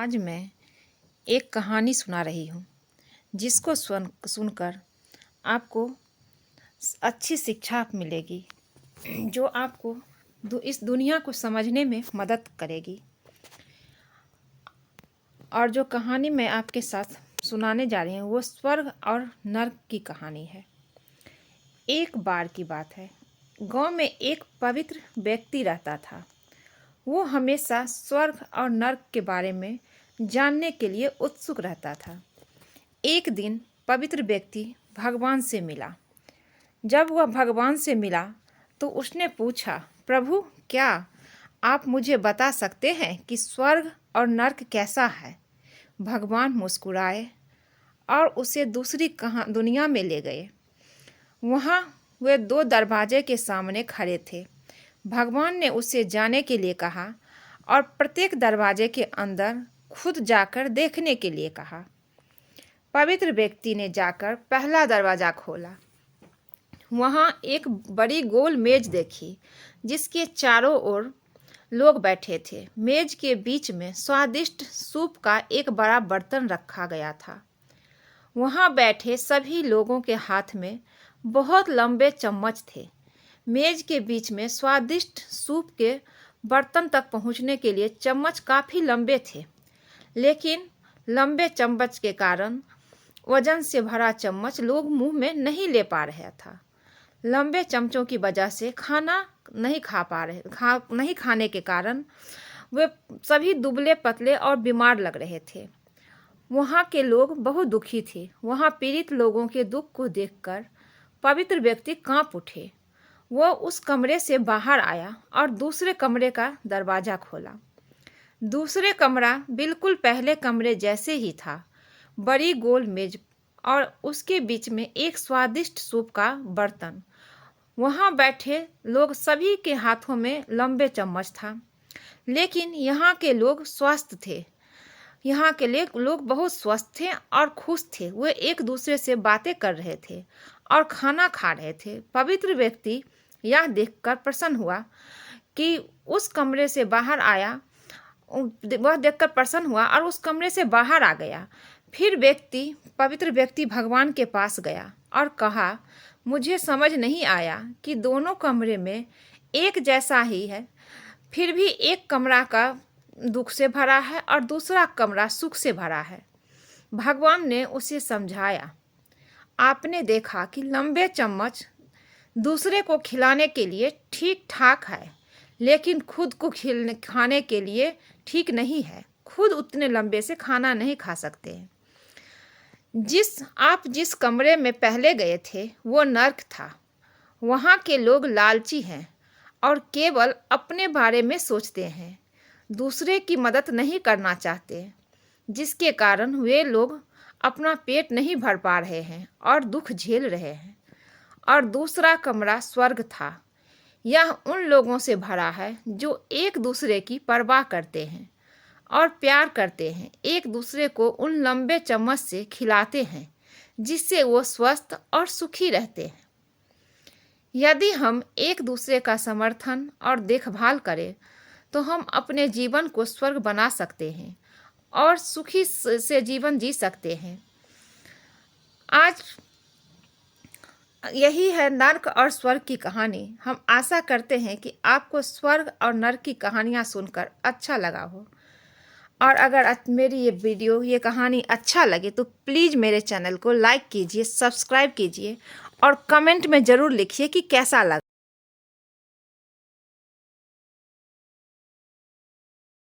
आज मैं एक कहानी सुना रही हूँ जिसको सुनकर आपको अच्छी शिक्षा मिलेगी जो आपको इस दुनिया को समझने में मदद करेगी। और जो कहानी मैं आपके साथ सुनाने जा रही हूँ वो स्वर्ग और नर्क की कहानी है। एक बार की बात है, गांव में एक पवित्र व्यक्ति रहता था। वो हमेशा स्वर्ग और नर्क के बारे में जानने के लिए उत्सुक रहता था। एक दिन पवित्र व्यक्ति भगवान से मिला। जब वह भगवान से मिला तो उसने पूछा, प्रभु, क्या आप मुझे बता सकते हैं कि स्वर्ग और नर्क कैसा है? भगवान मुस्कुराए और उसे दूसरी दुनिया में ले गए। वहाँ वे दो दरवाजे के सामने खड़े थे। भगवान ने उसे जाने के लिए कहा और प्रत्येक दरवाजे के अंदर खुद जाकर देखने के लिए कहा। पवित्र व्यक्ति ने जाकर पहला दरवाज़ा खोला। वहाँ एक बड़ी गोल मेज देखी जिसके चारों ओर लोग बैठे थे। मेज के बीच में स्वादिष्ट सूप का एक बड़ा बर्तन रखा गया था। वहाँ बैठे सभी लोगों के हाथ में बहुत लंबे चम्मच थे। मेज के बीच में स्वादिष्ट सूप के बर्तन तक पहुँचने के लिए चम्मच काफ़ी लंबे थे, लेकिन लंबे चम्मच के कारण वजन से भरा चम्मच लोग मुंह में नहीं ले पा रहा था। लंबे चमचों की वजह से खाना नहीं खाने के कारण वे सभी दुबले पतले और बीमार लग रहे थे। वहाँ के लोग बहुत दुखी थे। वहाँ पीड़ित लोगों के दुख को देखकर पवित्र व्यक्ति कांप उठे। वह उस कमरे से बाहर आया और दूसरे कमरे का दरवाज़ा खोला। दूसरे कमरा बिल्कुल पहले कमरे जैसे ही था। बड़ी गोल मेज और उसके बीच में एक स्वादिष्ट सूप का बर्तन। वहाँ बैठे लोग सभी के हाथों में लंबे चम्मच था, लेकिन यहाँ के लोग स्वस्थ थे। यहाँ के लोग बहुत स्वस्थ थे और खुश थे। वे एक दूसरे से बातें कर रहे थे और खाना खा रहे थे। पवित्र व्यक्ति यह देखकर प्रसन्न हुआ कि उस कमरे से बाहर आया। वह देखकर प्रसन्न हुआ और उस कमरे से बाहर आ गया। फिर पवित्र व्यक्ति भगवान के पास गया और कहा, मुझे समझ नहीं आया कि दोनों कमरे में एक जैसा ही है, फिर भी एक कमरा का दुख से भरा है और दूसरा कमरा सुख से भरा है। भगवान ने उसे समझाया, आपने देखा कि लंबे चम्मच दूसरे को खिलाने के लिए ठीक ठाक है, लेकिन खुद को खाने के लिए ठीक नहीं है। खुद उतने लंबे से खाना नहीं खा सकते हैं। जिस कमरे में पहले गए थे वो नर्क था। वहाँ के लोग लालची हैं और केवल अपने बारे में सोचते हैं, दूसरे की मदद नहीं करना चाहते, जिसके कारण वे लोग अपना पेट नहीं भर पा रहे हैं और दुख झेल रहे हैं। और दूसरा कमरा स्वर्ग था। यह उन लोगों से भरा है जो एक दूसरे की परवाह करते हैं और प्यार करते हैं, एक दूसरे को उन लंबे चम्मच से खिलाते हैं जिससे वो स्वस्थ और सुखी रहते हैं। यदि हम एक दूसरे का समर्थन और देखभाल करें तो हम अपने जीवन को स्वर्ग बना सकते हैं और सुखी से जीवन जी सकते हैं। आज यही है नर्क और स्वर्ग की कहानी। हम आशा करते हैं कि आपको स्वर्ग और नर्क की कहानियाँ सुनकर अच्छा लगा हो। और अगर मेरी ये कहानी अच्छा लगे तो प्लीज़ मेरे चैनल को लाइक कीजिए, सब्सक्राइब कीजिए और कमेंट में ज़रूर लिखिए कि कैसा लगा।